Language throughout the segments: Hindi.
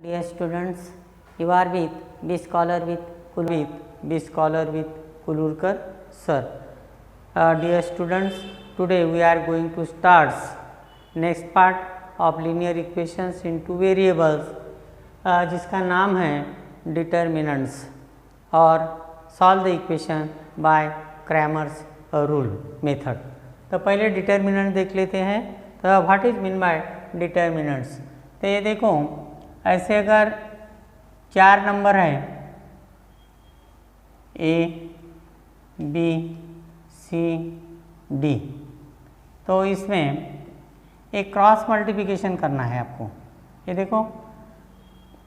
Dear students, you are with B Scholar with Kulurkar sir. Dear students, today we are going to start next part of linear equations into variables, जिसका नाम है determinants और solve the equation by Cramer's rule method. तो पहले डिटर्मिनेंट देख लेते हैं. तो what is mean by determinants. तो ये देखो, ऐसे अगर 4 नंबर है ए बी सी डी, तो इसमें एक क्रॉस मल्टीप्लिकेशन करना है आपको. ये देखो,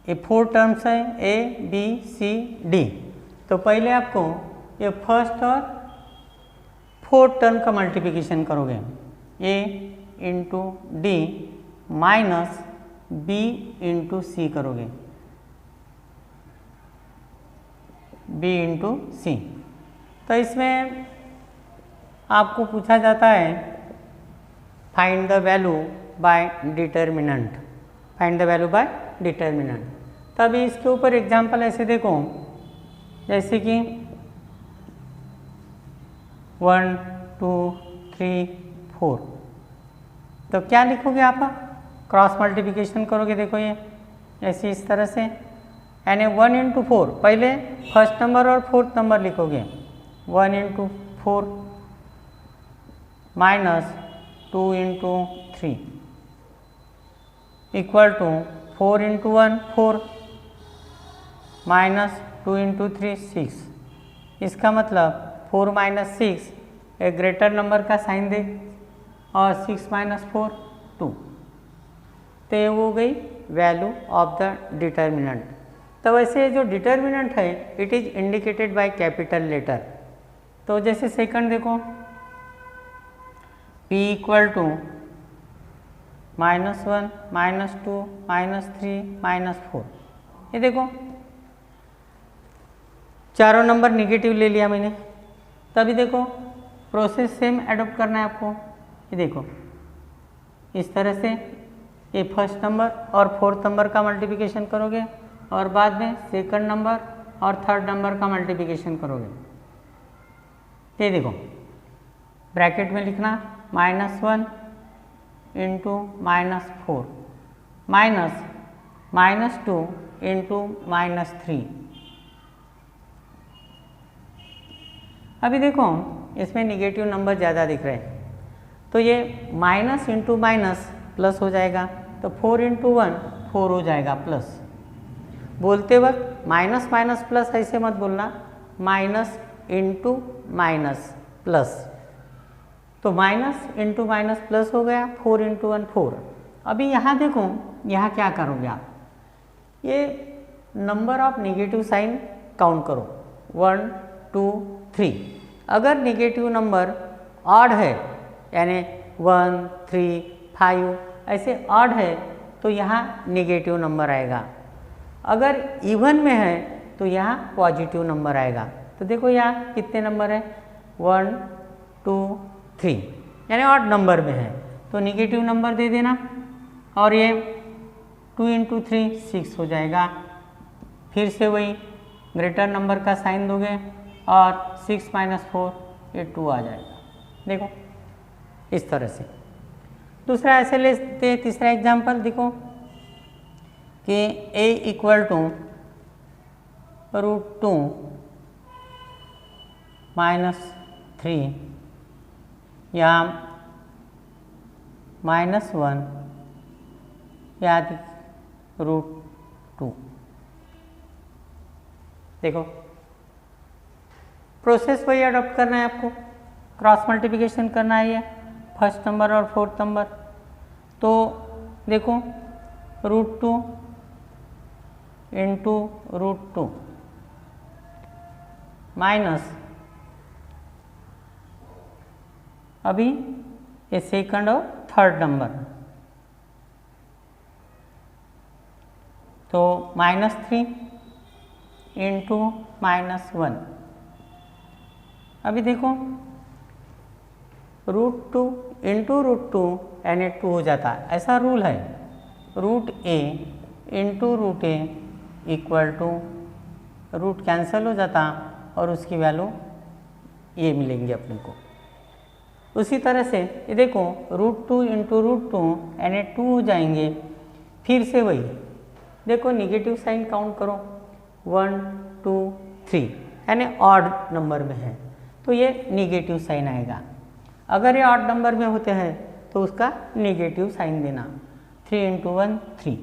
ये 4 टर्म्स है ए बी सी डी. तो पहले आपको ये फर्स्ट और 4th टर्म का मल्टीप्लिकेशन करोगे. A into d minus b into c करोगे, बी इंटू सी. तो इसमें आपको पूछा जाता है find the value by determinant, find the value by determinant. तभी इसके ऊपर एग्जांपल ऐसे देखो, जैसे कि 1 2 3 4. तो क्या लिखोगे आप? क्रॉस मल्टीप्लिकेशन करोगे. देखो ये ऐसे इस तरह से, यानी 1 इंटू 4 पहले फर्स्ट नंबर और 4th नंबर लिखोगे. 1 into 4 minus 2 into 3 equal to 4 into 1 4 minus 2 into 3 6. इसका मतलब 4 माइनस 6 एक ग्रेटर नंबर का साइन दे और 6 माइनस 4 2. तो ये हो गई वैल्यू ऑफ द डिटर्मिनेंट. तो वैसे जो डिटर्मिनेंट है it is indicated by capital letter. तो जैसे सेकंड देखो, p इक्वल टू -1 -2 -3 -4. ये देखो चारों नंबर निगेटिव ले लिया मैंने. तभी देखो प्रोसेस सेम एडॉप्ट करना है आपको. ये देखो इस तरह से ये फर्स्ट नंबर और 4th नंबर का मल्टीप्लिकेशन करोगे और बाद में सेकंड नंबर और 3rd नंबर का मल्टीप्लिकेशन करोगे. ये देखो ब्रैकेट में लिखना -1 इंटू -4 माइनस -2 इंटू -3. अभी देखो इसमें निगेटिव नंबर ज़्यादा दिख रहे हैं, तो ये माइनस इंटू माइनस प्लस हो जाएगा. तो 4 इंटू 1 4 हो जाएगा प्लस. बोलते वक्त माइनस माइनस प्लस ऐसे मत बोलना, माइनस इंटू माइनस प्लस. तो माइनस इंटू माइनस प्लस हो गया. 4 इंटू 1 4. अभी यहाँ देखो, यहाँ क्या करोगे आप? ये number of negative sign count करो. 1 2 3. अगर निगेटिव नंबर ऑड है, यानी 1 3 5 ऐसे ऑड है, तो यहाँ निगेटिव नंबर आएगा. अगर इवन में है तो यहाँ पॉजिटिव नंबर आएगा. तो देखो यहाँ कितने नंबर है? 1 2 3, यानी ऑड नंबर में है तो निगेटिव नंबर दे देना. और ये 2 इंटू 3 6 हो जाएगा. फिर से वही ग्रेटर नंबर का साइन दोगे और 6 माइनस 4 ये 2 आ जाएगा. देखो इस तरह से. दूसरा ऐसे लेते हैं, तीसरा एग्जांपल देखो कि a इक्वल टू √2 -3 या -1 या √2. देखो प्रोसेस वही अडॉप्ट करना है आपको. क्रॉस मल्टीप्लिकेशन करना है ये फर्स्ट नंबर और 4th नंबर. तो देखो √2 इंटू √2 माइनस अभी ये सेकंड और 3rd नंबर, तो -3 इंटू -1. अभी देखो √2 इंटू √2 यानी 2 हो जाता है. ऐसा रूल है. √a into root a equal to root cancel हो जाता और उसकी वैल्यू ये मिलेंगी अपने को। उसी तरह से ये देखो √2 इंटू √2 यानी 2 हो जाएंगे। फिर से वही देखो निगेटिव साइन काउंट करो 1 2 3 यानी ऑड नंबर में है तो ये निगेटिव साइन आएगा। अगर ये ऑड नंबर में होते हैं तो उसका निगेटिव साइन देना 3 इंटू 1 3।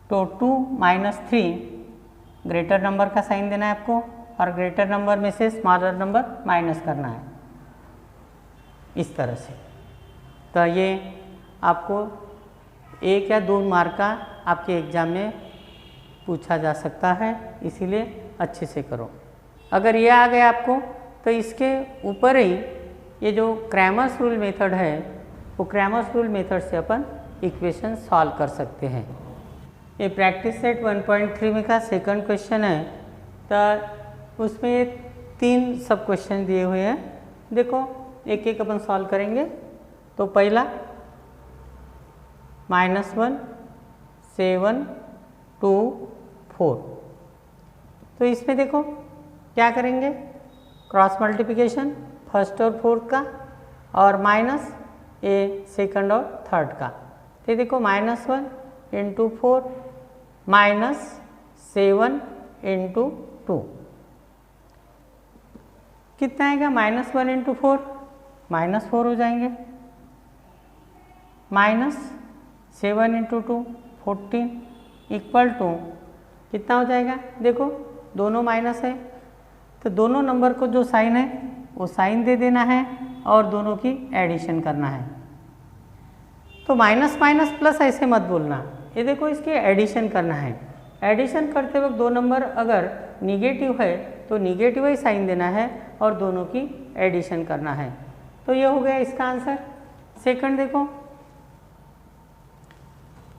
तो 2 - 3 ग्रेटर नंबर का साइन देना है आपको और ग्रेटर नंबर में से स्मॉलर नंबर माइनस करना है इस तरह से। तो ये आपको 1 या 2 मार्क का आपके एग्ज़ाम में पूछा जा सकता है, इसीलिए अच्छे से करो। अगर ये आ गया आपको तो इसके ऊपर ही ये जो क्रैमर्स रूल मेथड है वो क्रैमर्स रूल मेथड से अपन इक्वेशन सॉल्व कर सकते हैं। ये प्रैक्टिस सेट 1.3 में का सेकंड क्वेश्चन है। तो उसमें ये 3 सब क्वेश्चन दिए हुए हैं। देखो एक एक अपन सॉल्व करेंगे। तो पहला -1 7 2 4। तो इसमें देखो क्या करेंगे क्रॉस मल्टीप्लिकेशन फर्स्ट और फोर्थ का और माइनस ए सेकंड और थर्ड का। तो देखो -1 इंटू 4 -7 इंटू 2 कितना आएगा -1 इंटू 4 -4 हो जाएंगे -7 इंटू 2 14 इक्वल टू कितना हो जाएगा। देखो दोनों माइनस है तो दोनों नंबर को जो साइन है वो साइन दे देना है और दोनों की एडिशन करना है। तो माइनस माइनस प्लस ऐसे मत बोलना, ये देखो इसकी एडिशन करना है। एडिशन करते वक्त दो नंबर अगर निगेटिव है तो निगेटिव ही साइन देना है और दोनों की एडिशन करना है। तो ये हो गया इसका आंसर। सेकंड देखो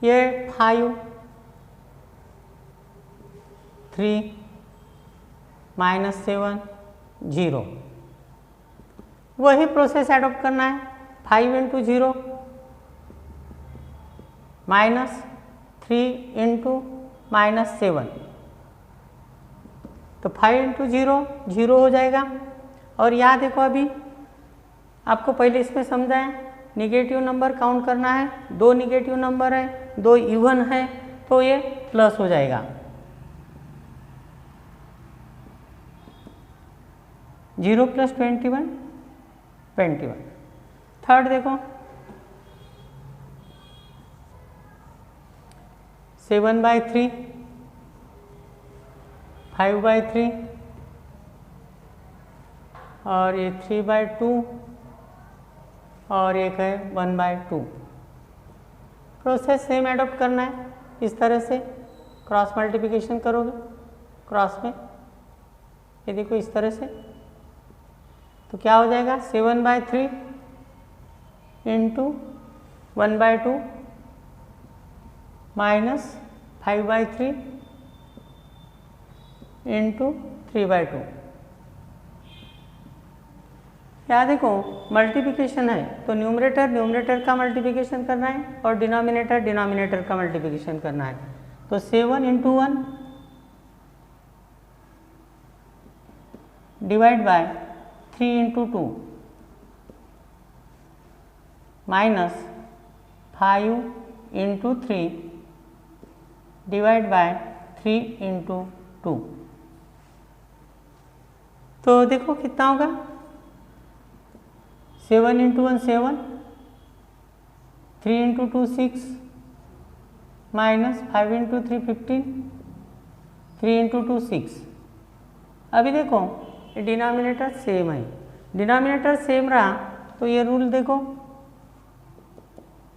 ये 5 3 -7 0 वही प्रोसेस एडॉप्ट करना है। 5 इंटू 0 -3 इंटू -7 तो 5 इंटू 0 0 हो जाएगा। और यहाँ देखो अभी आपको पहले इसमें समझाएं निगेटिव नंबर काउंट करना है। 2 निगेटिव नंबर है 2 इवन है तो ये प्लस हो जाएगा। 0 + 21 21। थर्ड देखो 7/3 5/3 और ये 3/2 और एक है 1/2। प्रोसेस सेम एडॉप्ट करना है। इस तरह से क्रॉस मल्टीप्लिकेशन करोगे क्रॉस में, ये देखो इस तरह से तो क्या हो जाएगा 7/3 इंटू 1/2 -5/3 इंटू 3/2। यहाँ देखो मल्टीप्लिकेशन है तो न्यूमरेटर का मल्टीप्लिकेशन करना है और डिनोमिनेटर का मल्टीप्लिकेशन करना है। तो 7 into 1 divide by 3 into 2 -5 into 3 divide by 3 into 2। तो देखो कितना होगा 7 इंटू 1 7 3 इंटू 2 6 -5 इंटू 3 15 3 इंटू 2 6। अभी देखो डिनोमिनेटर सेम है, डिनोमिनेटर सेम रहा तो ये रूल देखो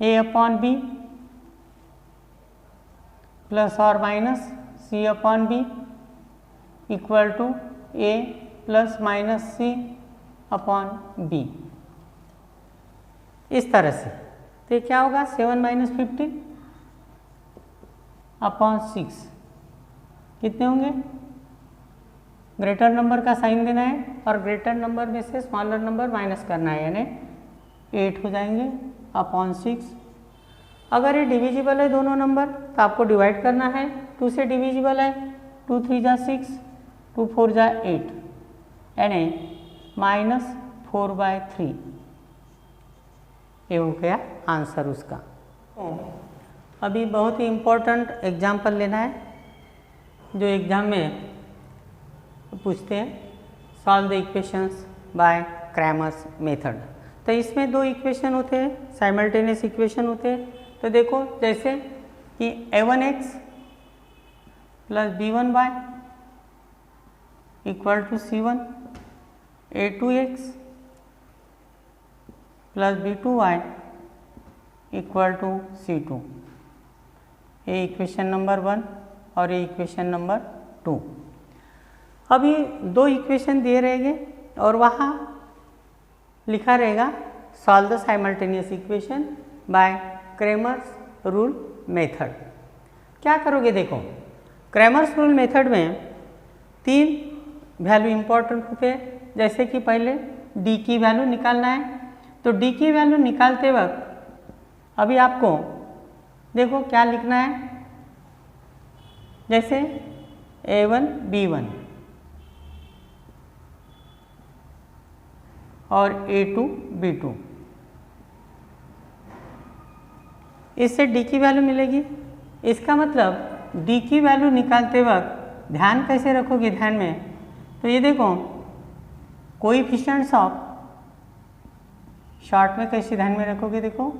a/b प्लस और minus c/b equal to a plus minus c/b। इस तरह से तो ये क्या होगा 7 - 15/6 कितने होंगे। ग्रेटर नंबर का साइन देना है और ग्रेटर नंबर में से स्मॉलर नंबर माइनस करना है यानी 8 हो जाएंगे/6 अगर ये डिविजिबल है दोनों नंबर तो आपको डिवाइड करना है, 2 से डिविजिबल है, 2 3 जा 6, 2 4 जा 8, यानी -4/3 ये हो गया आंसर उसका। अभी बहुत ही इम्पोर्टेंट एग्जाम्पल लेना है जो एग्जाम में पूछते हैं, solve the equations bye Cramer's method. तो इसमें 2 इक्वेशन होते हैं, साइमल्टेनियस इक्वेशन होते हैं। तो देखो जैसे कि a1x plus b1y equal to c1, a2x plus b2y equal to c2, ये इक्वेशन नंबर 1 और ये इक्वेशन नंबर 2। अब ये 2 इक्वेशन दिए रहेंगे और वहाँ लिखा रहेगा solve the simultaneous equation by Cramer's rule method. क्या करोगे देखो, क्रैमर्स रूल मेथड में 3 वैल्यू इंपॉर्टेंट होते हैं। जैसे कि पहले d की वैल्यू निकालना है, तो d की वैल्यू निकालते वक्त अभी आपको देखो क्या लिखना है, जैसे a1 b1 और a2 b2, इससे d की वैल्यू मिलेगी। इसका मतलब d की वैल्यू निकालते वक्त ध्यान कैसे रखोगे, ध्यान में तो ये देखो कोएफिशिएंट्स ऑफ, शॉर्ट में कैसे ध्यान में रखोगे, देखो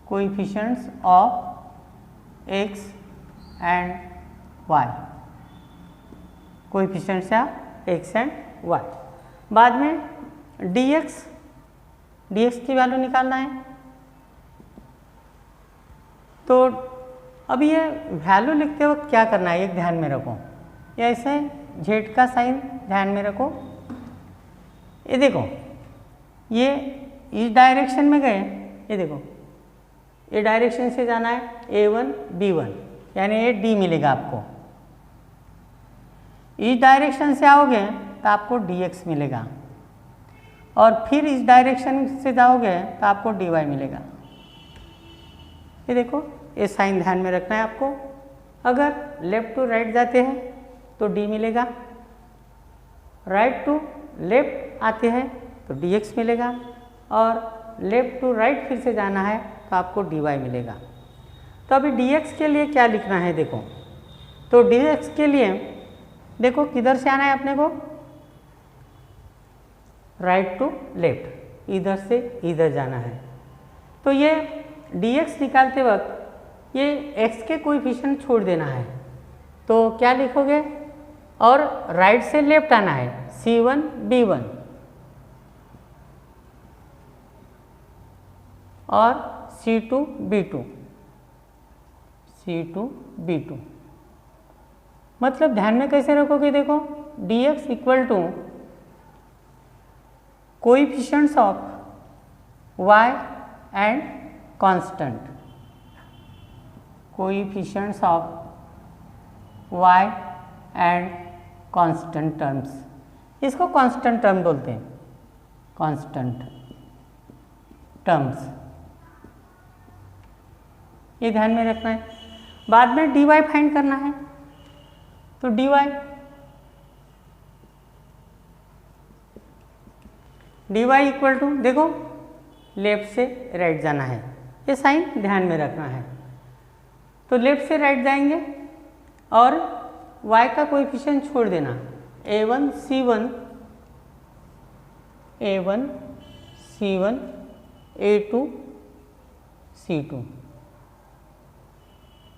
coefficients of x and y, coefficients of x and y। बाद में dx की वैल्यू निकालना है। तो अब ये वैल्यू लिखते वक्त क्या करना है, एक ध्यान में रखो, ये ऐसे z का साइन ध्यान में रखो। ये देखो ये इस डायरेक्शन में गए, ये देखो ये डायरेक्शन से जाना है a1 b1, यानी ये d मिलेगा आपको। इस डायरेक्शन से आओगे तो आपको dx मिलेगा, और फिर इस डायरेक्शन से जाओगे तो आपको dy मिलेगा। ये देखो ये साइन ध्यान में रखना है आपको। अगर लेफ्ट टू राइट जाते हैं तो d मिलेगा, राइट टू लेफ्ट आते हैं तो dx मिलेगा, और लेफ्ट टू राइट फिर से जाना है तो आपको dy मिलेगा। तो अभी dx के लिए क्या लिखना है देखो, तो dx के लिए देखो किधर से आना है अपने को, राइट टू लेफ्ट, इधर से इधर जाना है। तो ये dx निकालते वक्त ये x के कोएफिशिएंट छोड़ देना है, तो क्या लिखोगे, और राइट से लेफ्ट आना है c1 b1 और c2 b2। मतलब ध्यान में कैसे रखोगे, देखो dx equal to coefficients of y and constant, coefficients of y and constant terms, इसको कांस्टेंट टर्म बोलते हैं, कांस्टेंट टर्म्स, ये ध्यान में रखना है। बाद में dy फाइंड करना है, तो dy इक्वल टू देखो लेफ्ट से राइट जाना है, ये साइन ध्यान में रखना है। तो लेफ्ट से राइट जाएंगे और y का कोएफिशिएंट छोड़ देना, a1 c1 a2 c2।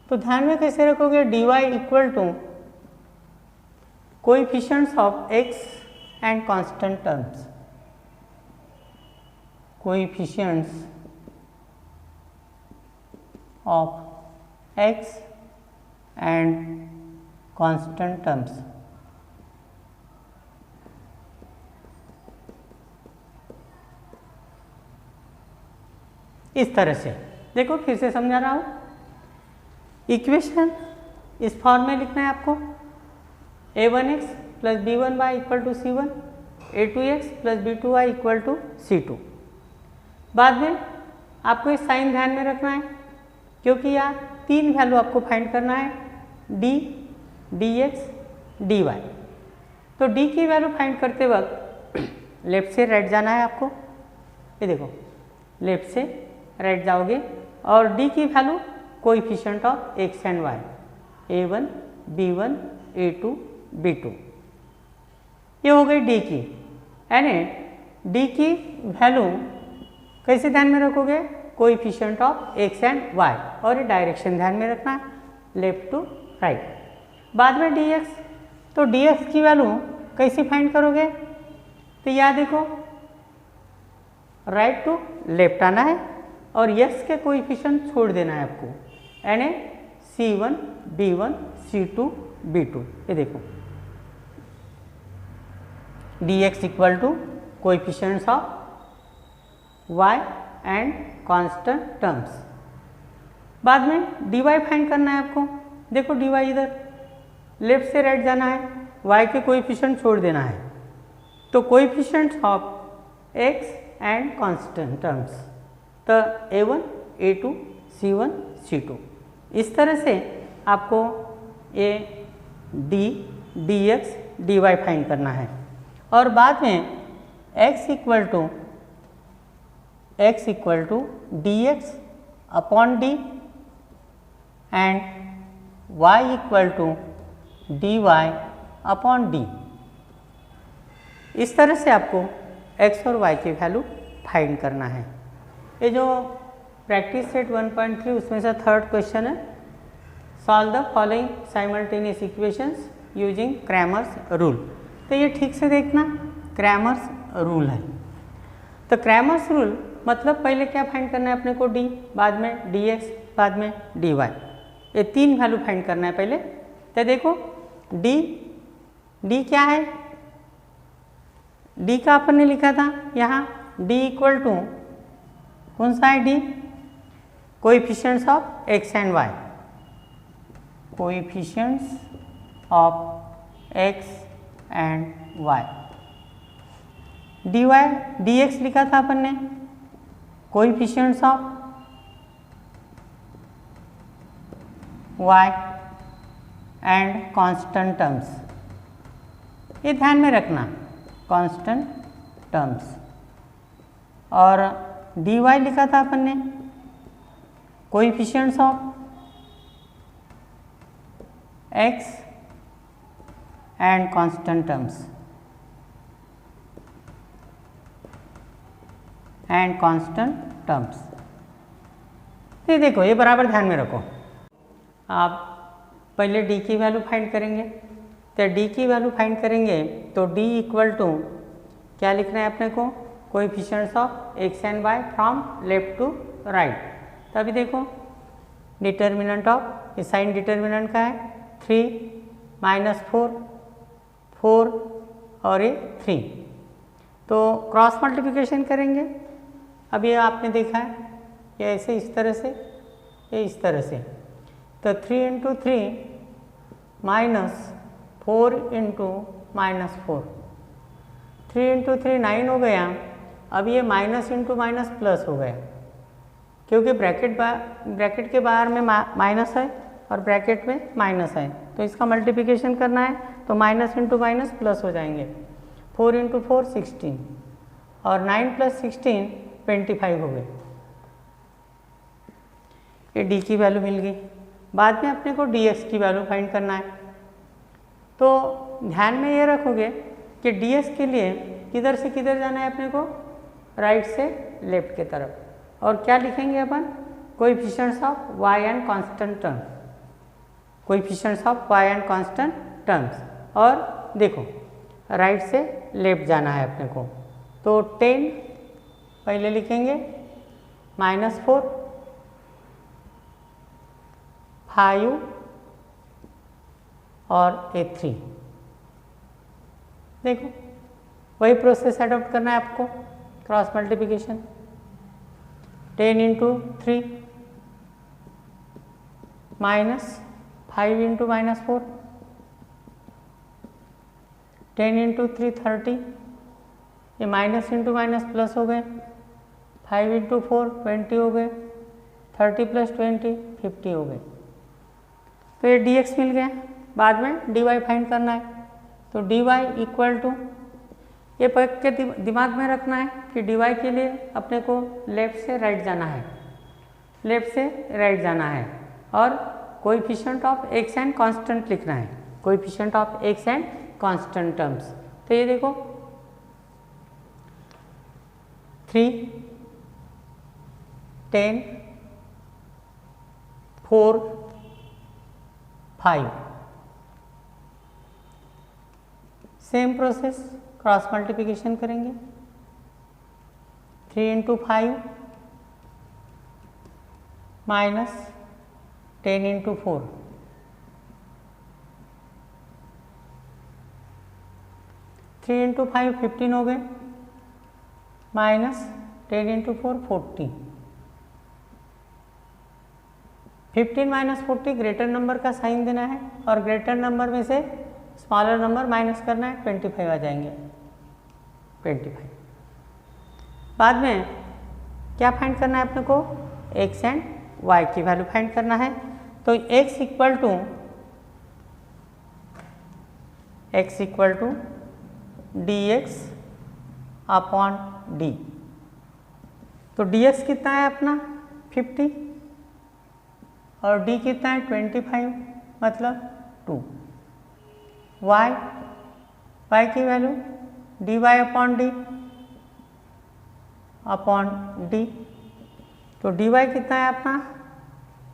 तो ध्यान में कैसे रखोगे, dy equal to coefficients of x and constant terms, coefficients of x and constant terms. इस तरह से देखो, फिर से समझा रहा हूँ, इक्वेशन इस फॉर्म में लिखना है आपको, a1x plus b1y equal to c1, a2x plus b2y equal to c2। बाद में आपको इस साइन ध्यान में रखना है, क्योंकि यहाँ 3 वैल्यू आपको फाइंड करना है, D, D X, D Y. तो डी की वैल्यू फाइंड करते वक्त लेफ्ट से राइट जाना है आपको। ये देखो, लेफ्ट से राइट जाओगे और डी की value coefficient of X and Y, a1, b1, a2, b2, ये हो गई डी की। यानी डी की वैल्यू कैसे ध्यान में रखोगे, coefficient of X and Y, और ये डायरेक्शन ध्यान में रखना, लेफ्ट टू राइट। बाद में डी एक्स, तो डी एक्स की वैल्यू कैसे फाइंड करोगे, तो यहाँ देखो राइट टू लेफ्ट आना है और यस के कोएफिशिएंट छोड़ देना है आपको, यानी c1, b1, c2, b2। ये देखो dx equal to coefficients of y and constant terms. बाद में dy फाइंड करना है आपको। देखो dy इधर लेफ्ट से राइट जाना है, y के कोएफिशिएंट छोड़ देना है, तो coefficients of x and constant terms, तो a1, a2, c1, c2। इस तरह से आपको ये D, D X, D Y find करना है। और बाद में x equal to D X upon D and y equal to D Y upon D. इस तरह से आपको x और y की वैल्यू फाइंड करना है। ये जो प्रैक्टिस सेट 1.3 उसमें से थर्ड क्वेश्चन है, solve the following simultaneous equations using Cramer's rule. तो ये ठीक से देखना, क्रैमर्स रूल है। तो क्रैमर्स रूल मतलब पहले क्या फाइंड करना है अपने को, d, बाद में dx, बाद में dy, ये 3 वैल्यू फाइंड करना है पहले। तो देखो d क्या है, d का अपन ने लिखा था यहाँ d इक्वल टू कौन सा है, d coefficients of x and y, coefficients of x and y। dy dx लिखा था अपन ने coefficients of y and constant terms, ये ध्यान में रखना, कांस्टेंट टर्म्स। और dy लिखा था अपन ने coefficients of x and constant terms, and constant terms. ये देखो, ये बराबर ध्यान में रखो। आप पहले d की वैल्यू फाइंड करेंगे, तो d की वैल्यू फाइंड करेंगे तो d इक्वल टू क्या लिखना है अपने को, coefficients of x and y from left to right. तो अभी देखो डिटर्मिनेंट ऑफ, ये साइन डिटर्मिनेंट का है 3 माइनस 4, 4 और ये 3, तो क्रॉस मल्टीप्लिकेशन करेंगे। अब ये आपने देखा है, ये ऐसे इस तरह से, ये इस तरह से, तो 3 into 3 minus 4 into minus 4, 3 into 3 9 हो गया। अब ये माइनस इंटू माइनस प्लस हो गया, क्योंकि ब्रैकेट के बाहर में माइनस है और ब्रैकेट में माइनस है, तो इसका मल्टीप्लिकेशन करना है तो माइनस इंटू माइनस प्लस हो जाएंगे। 4 इंटू 4 16 और 9 प्लस 16 25 हो गए। ये d की वैल्यू मिल गई। बाद में अपने को dx की वैल्यू फाइंड करना है, तो ध्यान में ये रखोगे कि dx के लिए किधर से किधर जाना है अपने को, राइट से लेफ्ट की तरफ। और क्या लिखेंगे अपन, coefficients of y and constant term, coefficients of y and constant terms. और देखो राइट से लेफ्ट जाना है अपने को, तो 10 पहले लिखेंगे, -4, 5 और ये 3। देखो वही प्रोसेस अडॉप्ट करना है आपको, cross multiplication. 10 into 3 minus 5 into -4, 10 into 3 30, ये माइनस इंटू माइनस प्लस हो गए, 5 इंटू 4 20 हो गए, 30 प्लस 20 50 हो गए। तो ये dx मिल गया। बाद में dy फाइंड करना है, तो dy इक्वल टू, ये पक के दिमाग में रखना है कि dy के लिए अपने को लेफ्ट से राइट जाना है, लेफ्ट से राइट जाना है, और coefficient of x and constant लिखना है, coefficient of x and constant terms. तो ये देखो 3, 10, 4, 5, सेम प्रोसेस क्रॉस मल्टीप्लिकेशन करेंगे। 3 इंटू 5 माइनस 10 इंटू 4, 3 इंटू 5 15 हो गए, minus 10 into 4 40। 15 minus 40 greater number का साइन देना है, और ग्रेटर नंबर में से स्मॉलर नंबर माइनस करना है, 25 आ जाएंगे, 25। बाद में क्या फाइंड करना है अपने को, x एंड y की वैल्यू फाइंड करना है। तो x equal to dx upon d। तो dx कितना है अपना 50, और d कितना है 25, मतलब 2। y की वैल्यू dy अपॉन d, तो dy कितना है अपना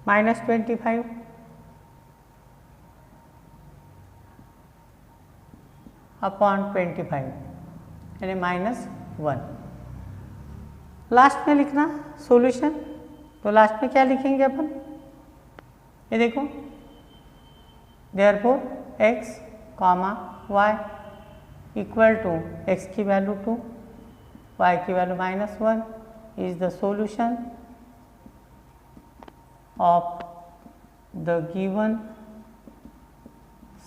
-25 अपॉन 25, यानी -1। लास्ट में लिखना सॉल्यूशन। तो लास्ट में क्या लिखेंगे अपन, ये देखो, therefore x, y equal to x की वैल्यू 2, y की value -1 is the solution of the given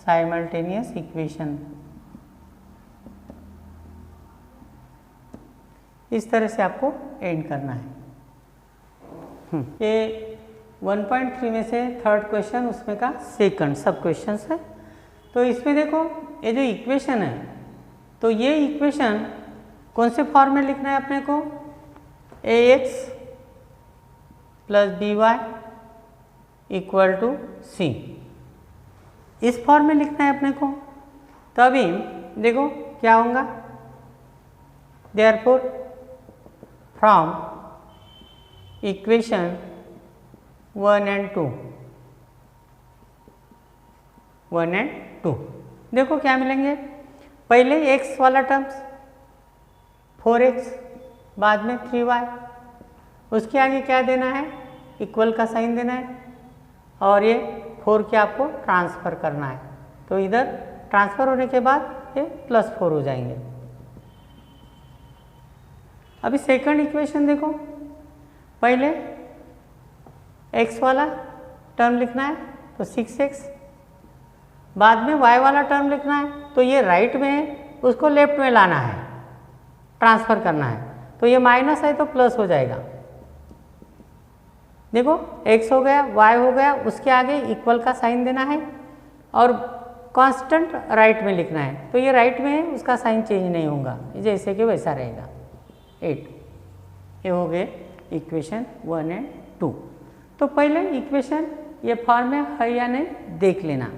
simultaneous equation. इस तरह से आपको एंड करना है। ये 1.3 में से थर्ड क्वेश्चन, उसमें का सेकंड सब क्वेश्चन है। तो इसमें देखो, ये जो इक्वेशन है, तो ये इक्वेशन कौन से फॉर्म में लिखना है अपने को, ax plus by equal to c, इस फॉर्म में लिखना है अपने को। तो अभी देखो क्या होगा, therefore from equation 1 and 2, 1 and 2 देखो क्या मिलेंगे। पहले x वाला टर्म्स 4x, बाद में 3y, उसके आगे क्या देना है, इक्वल का साइन देना है, और ये 4 के आपको ट्रांसफ़र करना है। तो इधर ट्रांसफ़र होने के बाद ये +4 हो जाएंगे। अभी सेकंड इक्वेशन देखो, पहले x वाला टर्म लिखना है, तो 6x, बाद में y वाला टर्म लिखना है, तो ये राइट में है, उसको लेफ्ट में लाना है, ट्रांसफ़र करना है। तो ये माइनस है तो प्लस हो जाएगा। देखो x हो गया, y हो गया, उसके आगे इक्वल का साइन देना है, और कांस्टेंट राइट में लिखना है। तो ये राइट में है, उसका साइन चेंज नहीं होगा, जैसे कि वैसा रहेगा। 8 ये हो गए इक्वेशन 1 एंड 2। तो पहले इक्वेशन ये फॉर्म में है या नहीं देख लेना,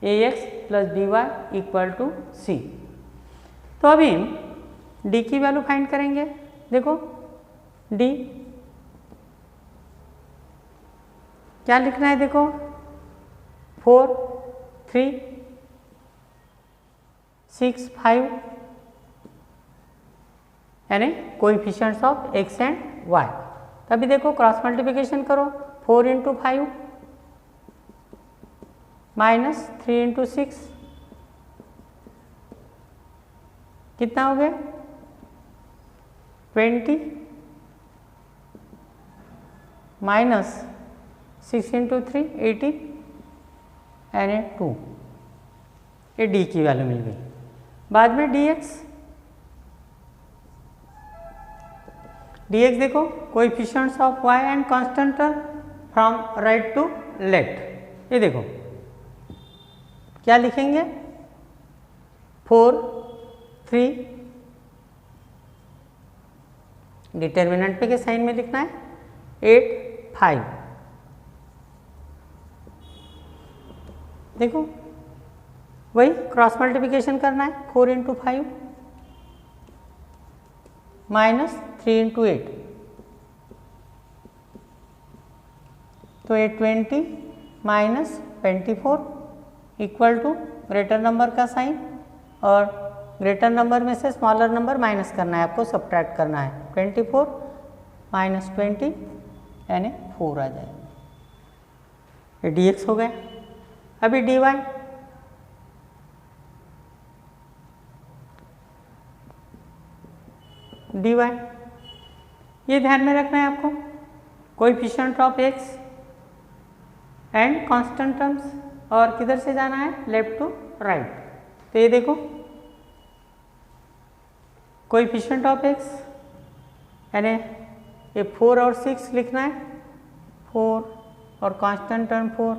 ax plus by equal to c। तो अभी d की वैल्यू फाइंड करेंगे। देखो d क्या लिखना है, देखो 4, 3, 6, 5, यानी coefficients of x and y। तभी देखो क्रॉस मल्टीप्लिकेशन करो, 4 इंटू 5 माइनस 3 इंटू 6, कितना हो गया 20, माइनस 6 इंटू 3 18, यानी 2। ये d की वैल्यू मिल गई। बाद में dx देखो coefficients of y and constant term from right to left. ये देखो क्या लिखेंगे, 4 3, डिटर्मिनेंट पे के साइन में लिखना है 8 5। देखो वही क्रॉस मल्टीप्लिकेशन करना है, 4 इंटू 5 माइनस 3 इंटू 8, तो 820 minus 24 equal to greater number का साइन, और ग्रेटर नंबर में से स्मॉलर नंबर माइनस करना है, आपको सब्ट्रैक्ट करना है। 24 माइनस 20 यानी 4 आ जाएगा। ये dx हो गया। अभी dy, ये ध्यान में रखना है आपको, coefficient of x and constant terms, और किधर से जाना है, लेफ्ट टू राइट। तो ये देखो कोएफिशिएंट ऑफ x यानी ये 4 और 6 लिखना है, 4 और कांस्टेंट टर्म 4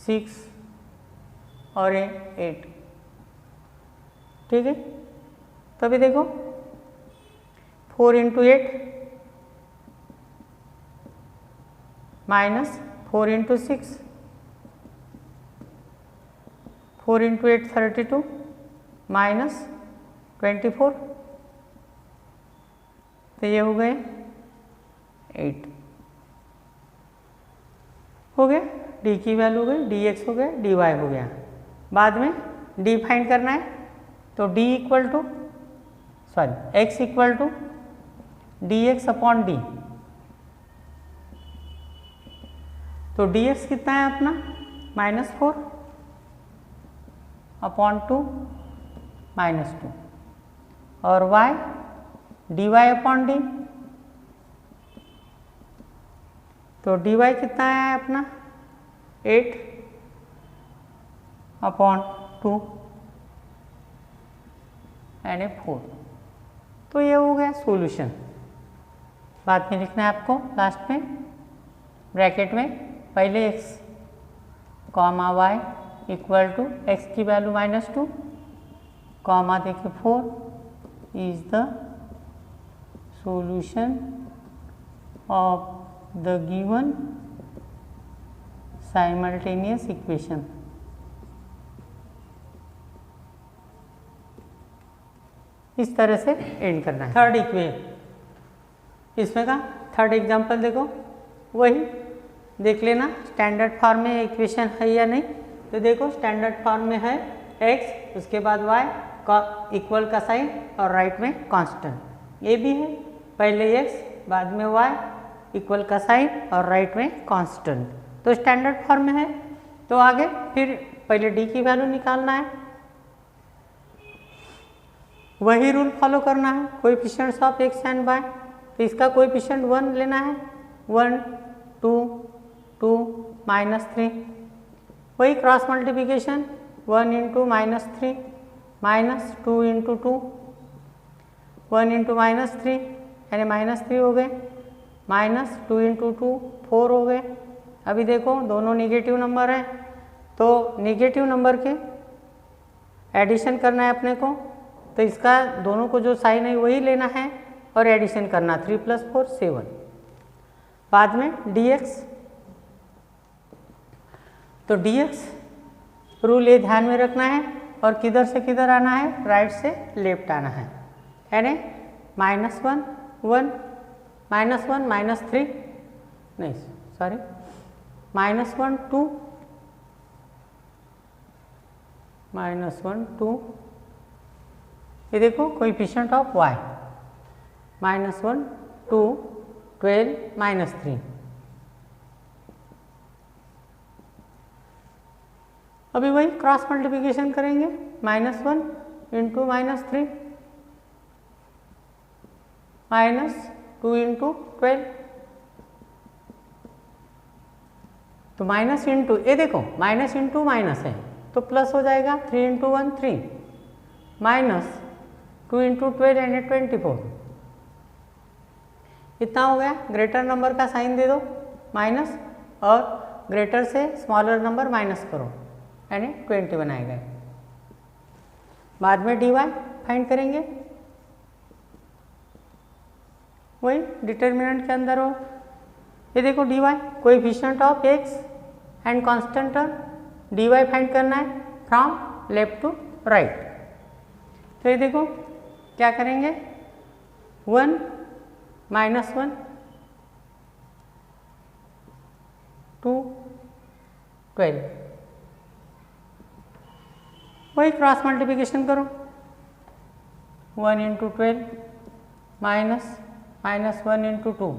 6 और ये 8, ठीक है। तो अभी देखो 4 into 8 minus 4 into 6, 4 into 8 32 minus 24, तो ये हो गए 8 हो गया। d की वैल्यू हो गई, dx हो गया, dy हो गया। बाद में d फाइंड करना है, तो d equal to x equal to dx upon d, तो dx कितना है अपना -4 अपॉन 2 -2, और y dy अपॉन d, तो dy कितना है अपना 8 अपॉन 2 यानी 4। तो ये हो गया सॉल्यूशन। बाद में लिखना है आपको लास्ट में ब्रैकेट में पहले x comma y equal to x की वैल्यू -2 कॉमा देखिए 4 is the solution of the given simultaneous equation। इस तरह से एंड करना है। थर्ड इक्वेशन, इसमें का थर्ड एग्जांपल देखो, वही देख लेना स्टैंडर्ड फॉर्म में इक्वेशन है या नहीं। तो देखो स्टैंडर्ड फॉर्म में है x, उसके बाद y का इक्वल का साइन और राइट में कांस्टेंट। ये भी है पहले x बाद में y इक्वल का साइन और राइट में कांस्टेंट, तो स्टैंडर्ड फॉर्म में है। तो आगे फिर पहले d की वैल्यू निकालना है, वही रूल फॉलो करना है, coefficients of x and y। तो इसका कोएफिशिएंट 1 लेना है, 1 2 2 -3, वही cross multiplication 1 into -3 minus 2 into 2, 1 into -3 यानी -3 हो गए, -2 इंटू 2 4 हो गए। अभी देखो दोनों निगेटिव नंबर हैं, तो निगेटिव नंबर के एडिशन करना है अपने को, तो इसका दोनों को जो साइन है वही लेना है और एडिशन करना, 3 + 4 7। बाद में dx, तो dx रूल ये ध्यान में रखना है और किधर से किधर आना है, राइट से लेफ्ट आना है, यानी -1 1 -1 -3 नहीं सॉरी -1 2 -1 2, ये देखो कोएफिशिएंट ऑफ y -1 2 12 -3। अभी वही क्रॉस मल्टीप्लिकेशन करेंगे, -1 इंटू -3 -2 इंटू 12, तो माइनस इंटू, ये देखो माइनस इंटू माइनस है तो प्लस हो जाएगा, 3 इंटू 1 3 -2 इंटू 12 यानी 24, इतना हो गया। ग्रेटर नंबर का साइन दे दो, माइनस और ग्रेटर से स्मॉलर नंबर माइनस करो, यानी 20 बनाएगा। बाद में dy फाइंड करेंगे, वही डिटर्मिनेंट के अंदर हो। ये देखो dy coefficient of x and constant term, dy find करना है फ्रॉम लेफ्ट टू राइट। तो ये देखो क्या करेंगे, 1 माइनस 1 2 12, वही क्रॉस मल्टीप्लिकेशन करो, 1 into 12 minus 1 into 2,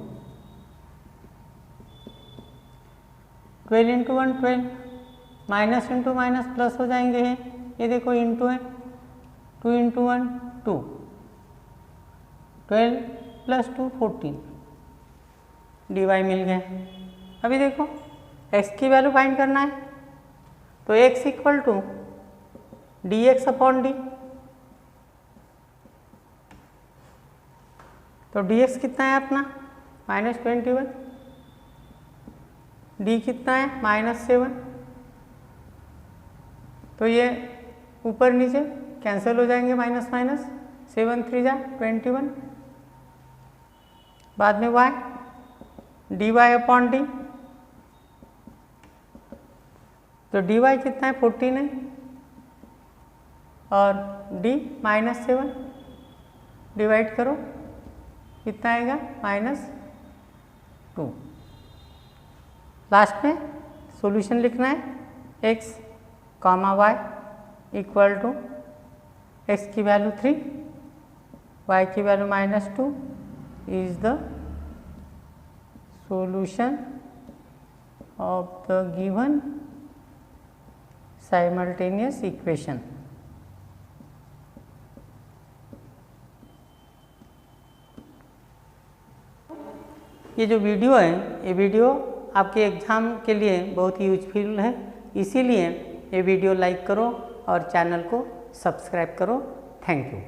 12 into 1 12, minus into minus plus हो जाएंगे। ये देखो इंटू है, 2 इंटू 1 2, 12 प्लस 2 14, dy मिल गए। अभी देखो x की वैल्यू फाइंड करना है, तो x equal to dx upon D, तो dx कितना है अपना -21, d कितना है -7, तो ये ऊपर नीचे कैंसिल हो जाएंगे, माइनस माइनस 7 3 जा 21, बाद में y dy अपॉन डी, तो dy कितना है 14 है और d -7 डिवाइड करो कितना आएगा -2। लास्ट में सॉल्यूशन लिखना है, x comma y equal to x की वैल्यू 3, y की value -2 is the solution of the given simultaneous equation। ये जो वीडियो है, ये वीडियो आपके एग्ज़ाम के लिए बहुत ही यूजफुल है, इसीलिए ये वीडियो लाइक करो और चैनल को सब्सक्राइब करो। Thank you.